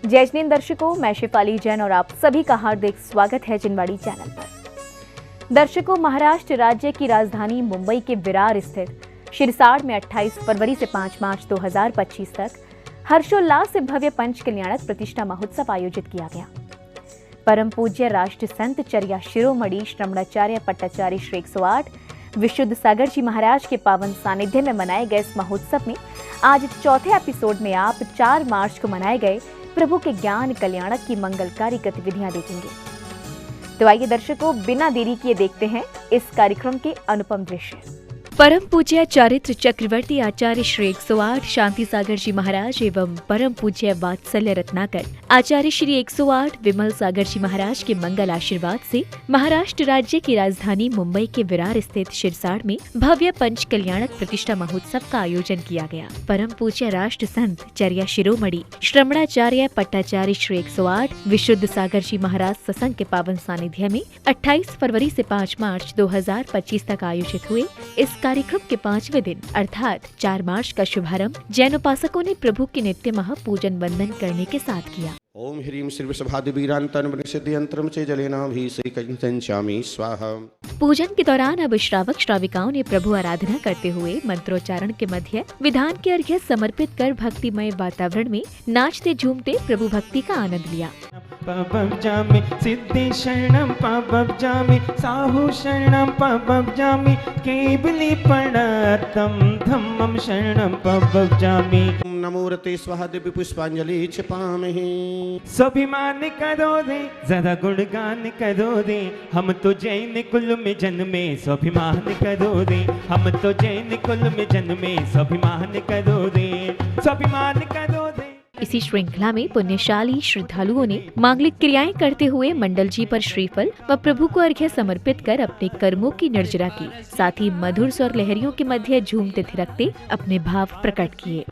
जय दर्शकों, मैं शिफाली जैन और आप सभी का हार्दिक स्वागत है जिनवाड़ी चैनल पर। दर्शकों, महाराष्ट्र राज्य की राजधानी मुंबई के विरार स्थित शिरसाड़ में 28 फरवरी से 5 मार्च 2025 तक हर्षोल्लास से भव्य पंच कल्याणक प्रतिष्ठा महोत्सव आयोजित किया गया। परम पूज्य राष्ट्र संत चर्या शिरोमणि श्रमणाचार्य पट्टाचार्य श्री 108 विशुद्ध सागर जी महाराज के पावन सानिध्य में मनाए गए इस महोत्सव में आज चौथे एपिसोड में आप 4 मार्च को मनाए गए प्रभु के ज्ञान कल्याणक की मंगलकारी गतिविधियां देखेंगे। तो आइए दर्शकों, बिना देरी किए देखते हैं इस कार्यक्रम के अनुपम दृश्य। परम पूज्य चारित्र चक्रवर्ती आचार्य श्री 108 शांति सागर जी महाराज एवं परम पूज्य वात्सल्य रत्नाकर आचार्य श्री 108 विमल सागर जी महाराज के मंगल आशीर्वाद से महाराष्ट्र राज्य की राजधानी मुंबई के विरार स्थित शिरसाड़ में भव्य पंच कल्याणक प्रतिष्ठा महोत्सव का आयोजन किया गया। परम पूज्य राष्ट्र संत चर्या शिरोमणि श्रमणाचार्य पट्टाचार्य श्री 108 विशुद्ध सागर जी महाराज सत्संग के पावन सानिध्य में 28 फरवरी से 5 मार्च 2025 तक आयोजित हुए इस कार्यक्रम के 5वें दिन अर्थात 4 मार्च का शुभारंभ जैन उपासकों ने प्रभु के नित्य महापूजन वंदन करने के साथ किया। ओम ह्रीं श्रीवृषभादिवीरान्तरं च जलेनाभिषेकञ्चामि स्वाहा। पूजन के दौरान अब श्रावक श्राविकाओं ने प्रभु आराधना करते हुए मंत्रोच्चारण के मध्य विधान के अर्घ्य समर्पित कर भक्तिमय वातावरण में नाचते झूमते प्रभु भक्ति का आनंद लिया। पबजामि सिद्धि शरणं पबजामि साहु शरणं पबजामि केवली प्रणतं धम्मं शरणं पबजामि। नमो रते स्वाहा दिव्य पुष्पांजलि क्षिपामि। स्वाभिमान करो रे जरा गुणगान करो रे, हम तो जैन कुल में जन्मे स्वाभिमान करो रे, हम तो जैन कुल में जन्मे स्वाभिमान करो रे, स्वाभिमान करो रे। इसी श्रृंखला में पुण्यशाली श्रद्धालुओं ने मांगलिक क्रियाएं करते हुए मंडल जी पर श्रीफल व प्रभु को अर्घ्य समर्पित कर अपने कर्मों की निर्जरा की। साथ ही मधुर स्वर लहरियों के मध्य झूमते थिरकते अपने भाव प्रकट किए।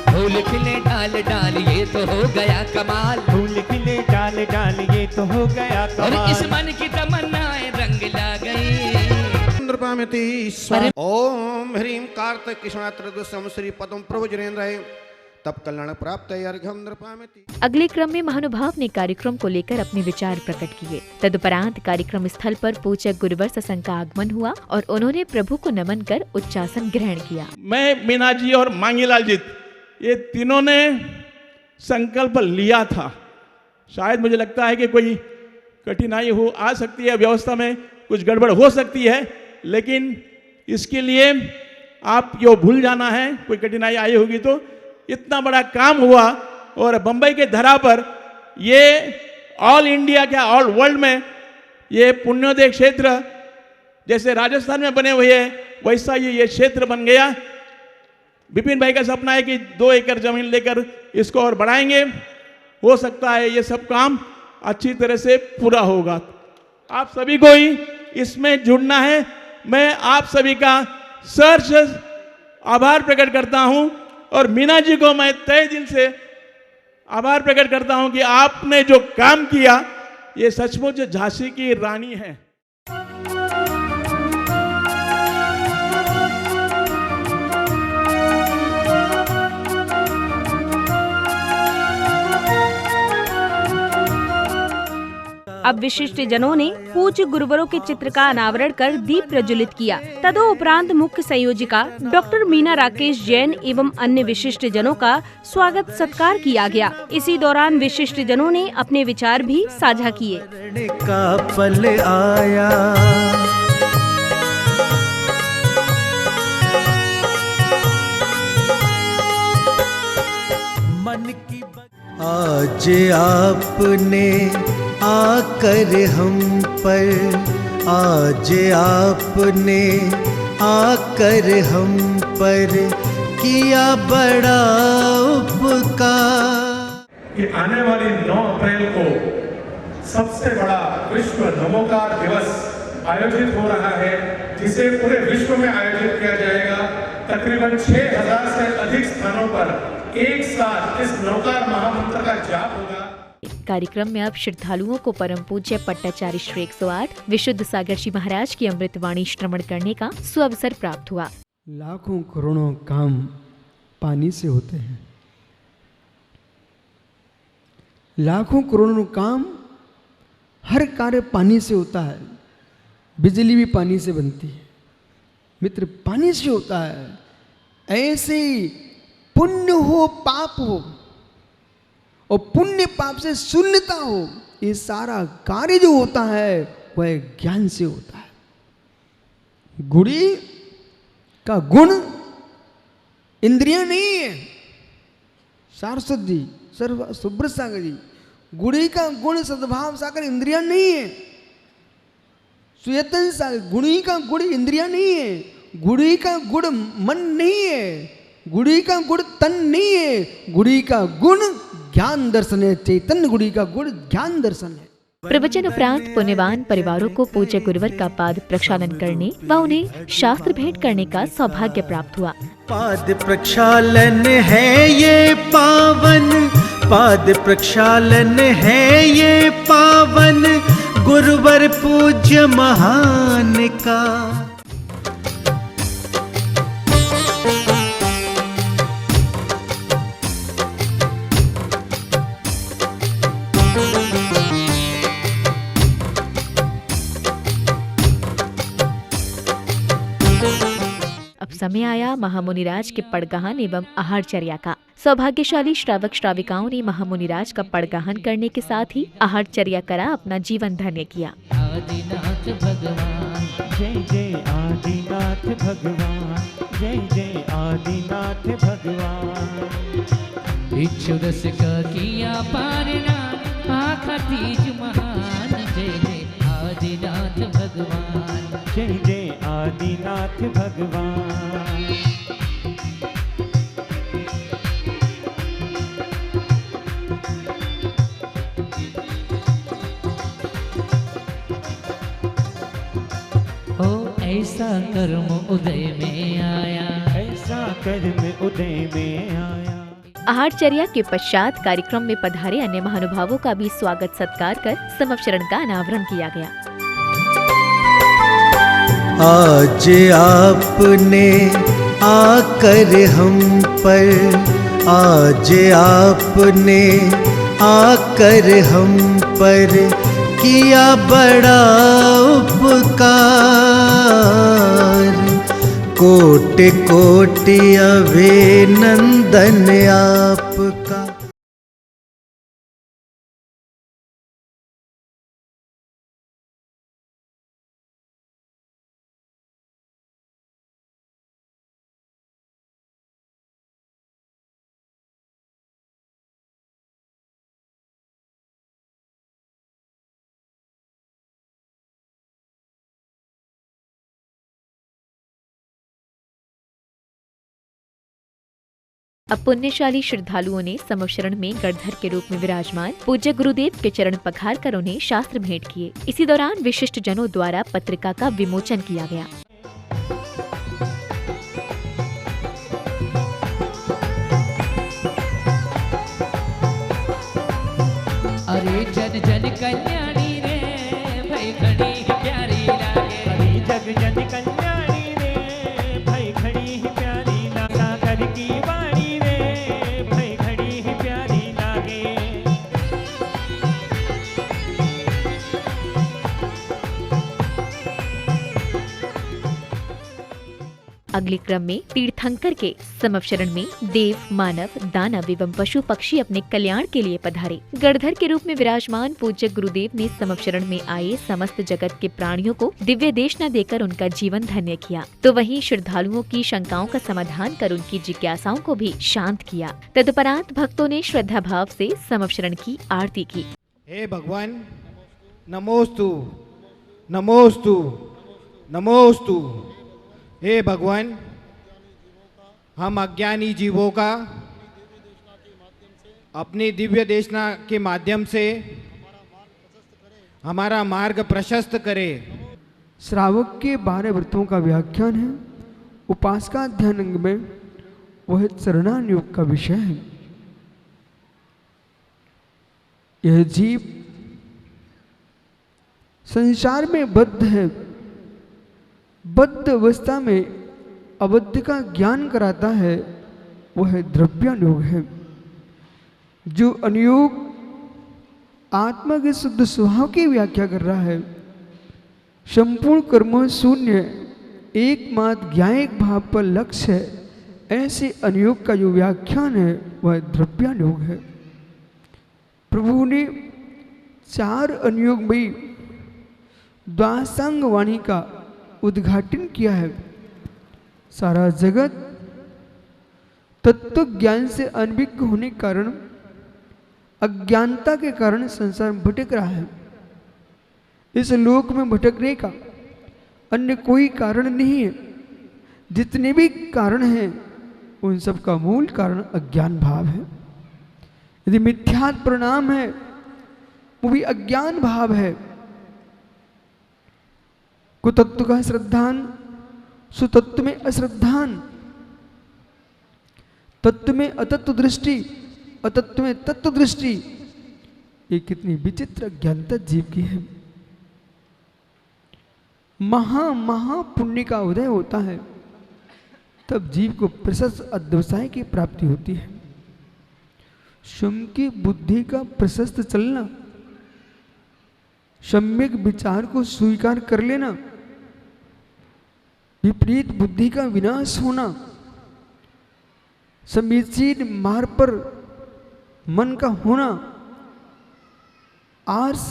फूल खिले डाल डाल ये तो हो गया कमाल, फूल खिले डाल डाल ये तो हो गया कमाल, और इस मन की तमन्नाएं रंग ला गई। नृपामिति स्वाहा। ओम ह्रीं कार्तिक कृष्णात्रदुसम श्री पद्म प्रभु जनेन्द्राय तब कल्याण प्राप्त अर्घ्यं नृपामिति। अगले क्रम में महानुभाव ने कार्यक्रम को लेकर अपने विचार प्रकट किए। तदुपरांत कार्यक्रम स्थल पर पूज्य गुरुवर सत्संग का आगमन हुआ और उन्होंने प्रभु को नमन कर उच्चासन ग्रहण किया। मैं, मीना जी और मांगीलाल जी, ये तीनों ने संकल्प लिया था। शायद मुझे लगता है कि कोई कठिनाई आ सकती है, व्यवस्था में कुछ गड़बड़ हो सकती है, लेकिन इसके लिए आप यो भूल जाना है, कोई कठिनाई आई होगी तो। इतना बड़ा काम हुआ और बंबई के धरा पर ये ऑल इंडिया क्या ऑल वर्ल्ड में ये पुण्योदय क्षेत्र जैसे राजस्थान में बने हुए हैं वैसा ये क्षेत्र बन गया। विपिन भाई का सपना है कि 2 एकड़ जमीन लेकर इसको और बढ़ाएंगे। हो सकता है ये सब काम अच्छी तरह से पूरा होगा। आप सभी को ही इसमें जुड़ना है। मैं आप सभी का सहर्ष आभार प्रकट करता हूं और मीना जी को मैं तहे दिल से आभार प्रकट करता हूं कि आपने जो काम किया ये सचमुच झांसी की रानी है। अब विशिष्ट जनों ने पूज्य गुरुवरों के चित्र का अनावरण कर दीप प्रज्वलित किया। तदोपरांत मुख्य संयोजिका डॉक्टर मीना राकेश जैन एवं अन्य विशिष्ट जनों का स्वागत सत्कार किया गया। इसी दौरान विशिष्ट जनों ने अपने विचार भी साझा किए। का पल आया मन की आज आपने आकर हम पर, आज आपने आकर हम पर किया बड़ा उपकार। कि आने वाली 9 अप्रैल को सबसे बड़ा विश्व नमोकार दिवस आयोजित हो रहा है, जिसे पूरे विश्व में आयोजित किया जाएगा। तकरीबन 6000 से अधिक स्थानों पर एक साथ इस नवकार महामंत्र का जाप होगा। कार्यक्रम में अब श्रद्धालुओं को परम पूज्य पट्टाचार्य श्री 108 विशुद्ध सागर जी महाराज की अमृतवाणी श्रवण करने का सुअवसर प्राप्त हुआ। लाखों करोड़ों काम पानी से होते हैं, लाखों करोड़ों काम हर कार्य पानी से होता है, बिजली भी पानी से बनती है मित्र, पानी से होता है। ऐसे ही पुण्य हो पाप हो और पुण्य पाप से शून्यता हो, ये सारा कार्य जो होता है वह ज्ञान से होता है। गुड़ी का गुण इंद्रियां नहीं है। सारस्वत जी, सुब्रत सागर जी, गुड़ी का गुण सद्भाव सागर इंद्रियां नहीं है। सुयतन सागर, गुणी का गुण इंद्रियां नहीं है, गुड़ी का गुण मन नहीं है, गुड़ी का गुण तन नहीं है, गुड़ी का गुण ज्ञान दर्शन है। चैतन्य गुड़ी का गुण ज्ञान दर्शन है। प्रवचन उपरांत पुण्यवान परिवारों को पूज्य गुरुवर का पाद प्रक्षालन करने व उन्हें शास्त्र भेंट करने का सौभाग्य प्राप्त हुआ। पाद प्रक्षालन है ये पावन, पाद प्रक्षालन है ये पावन, गुरुवर पूज्य महान का। अब समय आया महामुनिराज के पड़गाहन एवं आहारचर्या का। सौभाग्यशाली श्रावक श्राविकाओं ने महामुनिराज का पड़गाहन करने के साथ ही आहारचर्या करा अपना जीवन धन्य किया। आदिनाथ भगवान जय जय आदिनाथ भगवान, जय जय आदिनाथ भगवान। भिक्षु रस का किया पारना, आखा तीज महान, जय जय आदिनाथ भगवान, जय जय आदिनाथ भगवान। ओ ऐसा कर्म उदय में आया, ऐसा कर्म उदय में आया। आहारचर्या के पश्चात कार्यक्रम में पधारे अन्य महानुभावों का भी स्वागत सत्कार कर समवचरण का अनावरण किया गया। आज आपने आकर हम पर, आज आपने आकर हम पर किया बड़ा उपकार, कोटि कोटि अभिनंदन आपका। अब पुण्यशाली श्रद्धालुओं ने समवचरण में गणधर के रूप में विराजमान पूज्य गुरुदेव के चरण पखार कर उन्हें शास्त्र भेंट किए। इसी दौरान विशिष्ट जनों द्वारा पत्रिका का विमोचन किया गया। अरे जन जन कल्याणी रे, भाई खड़ी प्यारी लागे, अरे जग जन कल्याणी रे, भाई खड़ी ही प्यारी लागे, सागर की वाणी रे, भाई खड़ी ही प्यारी लागे। अगले क्रम में तीर्थंकर के समवचरण में देव, मानव, दानव एवं पशु पक्षी अपने कल्याण के लिए पधारे। गणधर के रूप में विराजमान पूज्य गुरुदेव ने समवचरण में आए समस्त जगत के प्राणियों को दिव्य देशना देकर उनका जीवन धन्य किया, तो वहीं श्रद्धालुओं की शंकाओं का समाधान कर उनकी जिज्ञासाओं को भी शांत किया। तदुपरांत भक्तों ने श्रद्धा भाव से समवचरण की आरती की। हे भगवान, नमोस्तु नमोस्तु नमोस्तु। हे भगवान, हम अज्ञानी जीवों का अपनी दिव्य देशना के माध्यम से हमारा मार्ग प्रशस्त करे। श्रावक के 12 व्रतों का व्याख्यान है। उपासका ध्यान अंग में वह चरणान योग का विषय है। यह जीव संसार में बद्ध है, बद्ध अवस्था में अबद्ध का ज्ञान कराता है, वह द्रव्यानुयोग है। जो अनुयोग आत्मा के शुद्ध स्वभाव की व्याख्या कर रहा है। संपूर्ण कर्म शून्य, एकमात्र ज्ञायक भाव पर लक्ष्य है। ऐसे अनुयोग का जो व्याख्यान है वह द्रव्यानुयोग है। प्रभु ने 4 अनुयोग में द्वासांग वाणी का उद्घाटन किया है। सारा जगत तत्व ज्ञान से अनभिज्ञ होने के कारण, अज्ञानता के कारण संसार में भटक रहा है। इस लोक में भटकने का अन्य कोई कारण नहीं है। जितने भी कारण हैं उन सब का मूल कारण अज्ञान भाव है। यदि मिथ्यात्व परिणाम है वो भी अज्ञान भाव है। कुतत्व का श्रद्धान, सुतत्व में अश्रद्धान, तत्व में अतत्व दृष्टि, अतत्व में तत्व दृष्टि। ये कितनी विचित्र अज्ञानता जीव की है। महा पुण्य का उदय होता है तब जीव को प्रशस्त अध्यवसाय की प्राप्ति होती है। स्वयं की बुद्धि का प्रशस्त चलना, सम्यक विचार को स्वीकार कर लेना, विपरीत बुद्धि का विनाश होना, समीचीन मार्ग पर मन का होना, आर्ष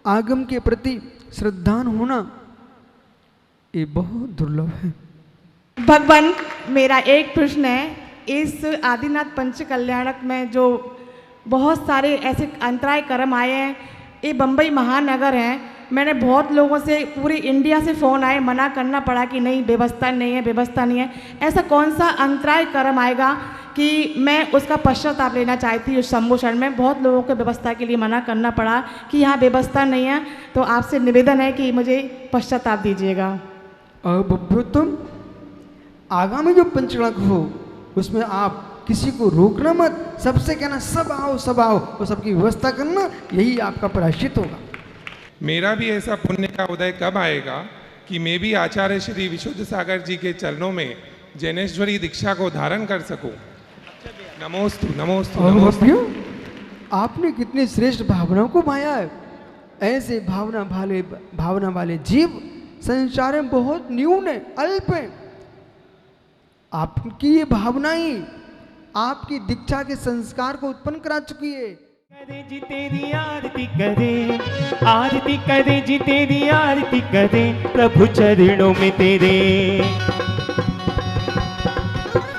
आगम के प्रति श्रद्धान होना, ये बहुत दुर्लभ है। भगवान, मेरा एक प्रश्न है। इस आदिनाथ पंच कल्याणक में जो बहुत सारे ऐसे अंतराय कर्म आए हैं, ये बम्बई महानगर है। मैंने बहुत लोगों से, पूरी इंडिया से फ़ोन आए, मना करना पड़ा कि नहीं, व्यवस्था नहीं है, व्यवस्था नहीं है। ऐसा कौन सा अंतराय कर्म आएगा कि मैं उसका पश्चाताप लेना चाहती हूँ। संभूषण में बहुत लोगों को व्यवस्था के लिए मना करना पड़ा कि यहाँ व्यवस्था नहीं है, तो आपसे निवेदन है कि मुझे पश्चाताप दीजिएगा। अब तुम आगामी जो पंचकलक हो उसमें आप किसी को रोकना मत, सबसे कहना सब आओ सब आओ, और सबकी व्यवस्था करना, यही आपका प्रायश्चित होगा। मेरा भी ऐसा पुण्य का उदय कब आएगा कि मैं भी आचार्य श्री विशुद्ध सागर जी के चरणों में जैनेश्वरी दीक्षा को धारण कर सकूं। नमोस्तु नमोस्तु नमोस्तु। आपने कितनी श्रेष्ठ भावनाओं को पाया है। ऐसे भावना वाले जीव संसार में बहुत न्यून है, अल्प है। आपकी ये भावनाएं आपकी दीक्षा के संस्कार को उत्पन्न करा चुकी है। करे जी तेरी आरती करे, आरती करे जी तेरी आरती करे, प्रभु चरणों में तेरे,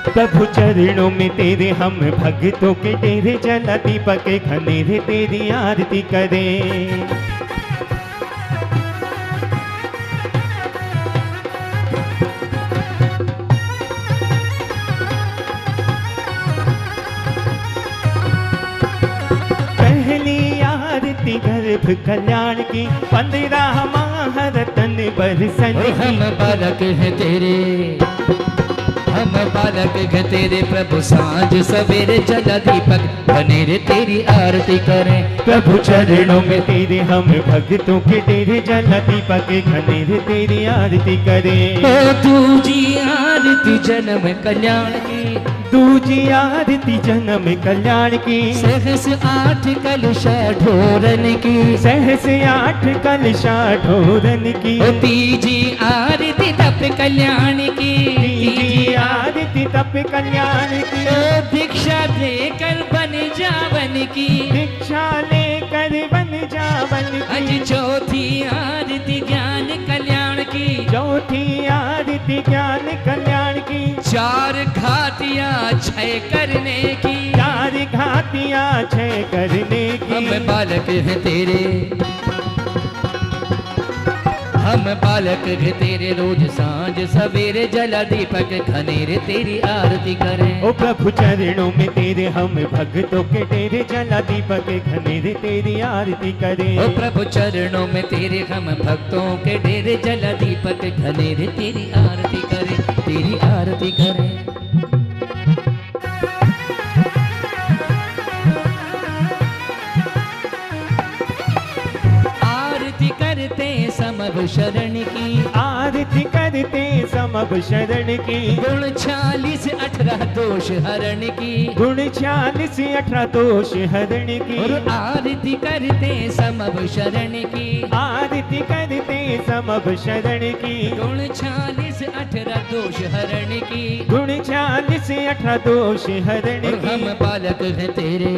प्रभु चरणों में तेरे हम भक्तों के डेरे, जला दीपक के घनेरे तेरी आरती करें। गर्भ कल्याण की 15 माह रतन बरसन की। हम बालक हैं तेरे, हम बालक हैं तेरे, प्रभु सांझ सवेरे जला दीपक घनेरे तेरी आरती करें। प्रभु चरणों में तेरे हम भक्तों के डेरे, जला दीपक घनेरे तेरी आरती करें। ओ दूजी आरती जन्म कल्याण की, दूजी आरती जन्म कल्याण की, सहस 8 कलशा ढोरन की, सहस 8 कलशा ढोरन की। ओ तीजी आरती तप कल्याण की, तीजी आरती तप कल्याण की। ओ दीक्षा लेकर बन जावन की, दीक्षा लेकर बन जावन की। अज चौथी आरती ज्ञान कल्याण की, चौथी आरती ज्ञान कल्याण की। 4 घाटियां 6 करने की, 4 घाटियां 6 करने की। हम बालक हैं तेरे, हम बालक हैं तेरे, रोज सांझ सवेरे जला दीपक घनेरे तेरी आरती करें। ओ प्रभु चरणों में तेरे हम भक्तों के डेरे, जला दीपक घनेरे तेरी आरती करें। ओ प्रभु चरणों में तेरे हम भक्तों के डेरे, जला दीपक घनेरे तेरी आरती करें, तेरी आरती करें। आरती करते समव शरण की, आरती करते समव समभ शरण की। गुण 46 18 दोष हरण की। गुण 46 18 दोष हरण की। और आरती करते समभ शरण की। आरती करते समभ शरण की। गुण 46 18 दोष हरण की। गुण 46 18 दोष हरण और की। हम बालक हैं तेरे,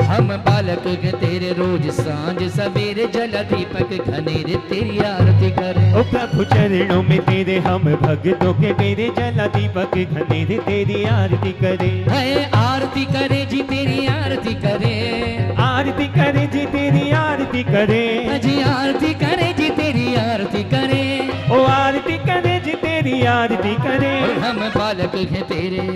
हम बालक हैं तेरे, रोज सांझ सवेरे जल दीपक घनेरे तेरी आरती करें। ओ प्रभु चरणों में तेरे हम भक्तों के तेरे जल दीपक घनेरे तेरी आरती करें। है आरती करे जी तेरी आरती करे। आरती करे जी तेरी आरती करे। जी आरती करे जी तेरी आरती करे। ओ आरती करे जी तेरी आरती करे। और हम बालक हैं तेरे।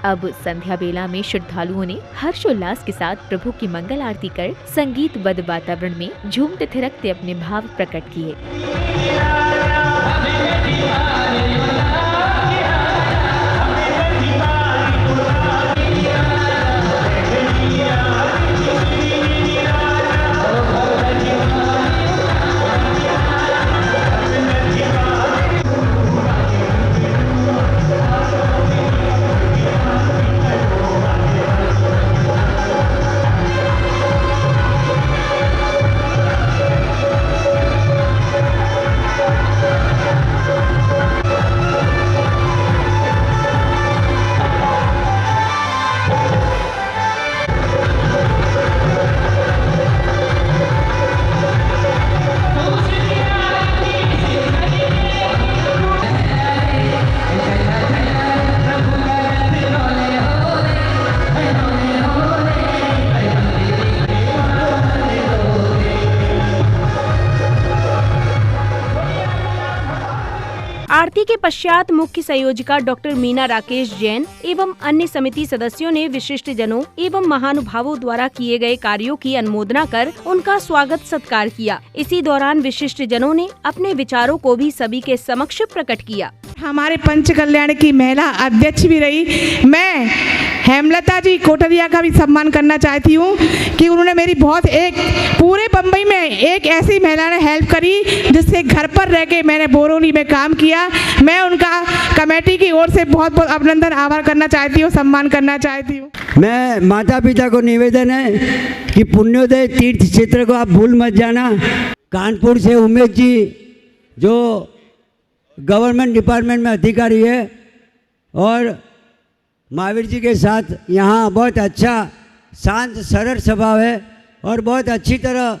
अब संध्या बेला में श्रद्धालुओं ने हर्षोल्लास के साथ प्रभु की मंगल आरती कर संगीतबद्ध वातावरण में झूमते थिरकते अपने भाव प्रकट किए। आरती के पश्चात मुख्य संयोजिका डॉक्टर मीना राकेश जैन एवं अन्य समिति सदस्यों ने विशिष्ट जनों एवं महानुभावों द्वारा किए गए कार्यों की अनुमोदना कर उनका स्वागत सत्कार किया। इसी दौरान विशिष्ट जनों ने अपने विचारों को भी सभी के समक्ष प्रकट किया। हमारे पंच कल्याण की महिला अध्यक्ष भी रही। मैं हेमलता जी कोटरिया का भी सम्मान करना चाहती हूँ कि उन्होंने मेरी बहुत एक पूरे बम्बई में एक ऐसी महिला ने हेल्प करी जिससे घर पर रह के मैंने बोरोली में काम किया। मैं उनका कमेटी की ओर से बहुत बहुत अभिनंदन आभार करना चाहती हूँ, सम्मान करना चाहती हूँ। मैं माता पिता को निवेदन है कि पुण्योदय तीर्थ क्षेत्र को आप भूल मत जाना। कानपुर से उमेश जी जो गवर्नमेंट डिपार्टमेंट में अधिकारी है और महावीर जी के साथ यहाँ बहुत अच्छा शांत सरल स्वभाव है और बहुत अच्छी तरह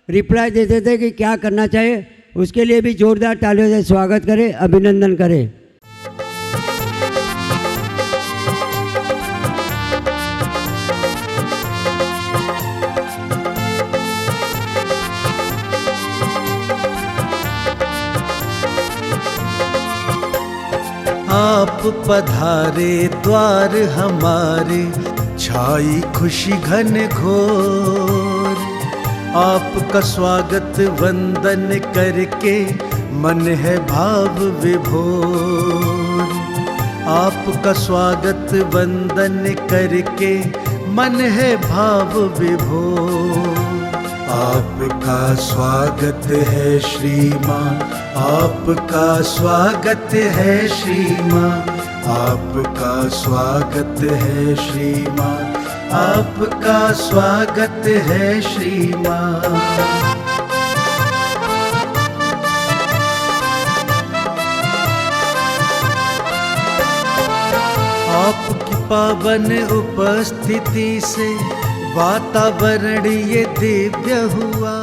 रिप्लाई देते थे कि क्या करना चाहिए। उसके लिए भी जोरदार तालियों से स्वागत करें, अभिनंदन करें। आप पधारे द्वार हमारे, छाई खुशी घन घोर। आपका स्वागत वंदन करके मन है भाव विभोर। आपका स्वागत वंदन करके मन है भाव विभोर। आपका स्वागत है श्रीमान, आपका स्वागत है श्रीमान, आपका स्वागत है श्रीमान, आपका स्वागत है श्रीमान। आपकी पावन उपस्थिति से वातावरण ये दिव्य हुआ।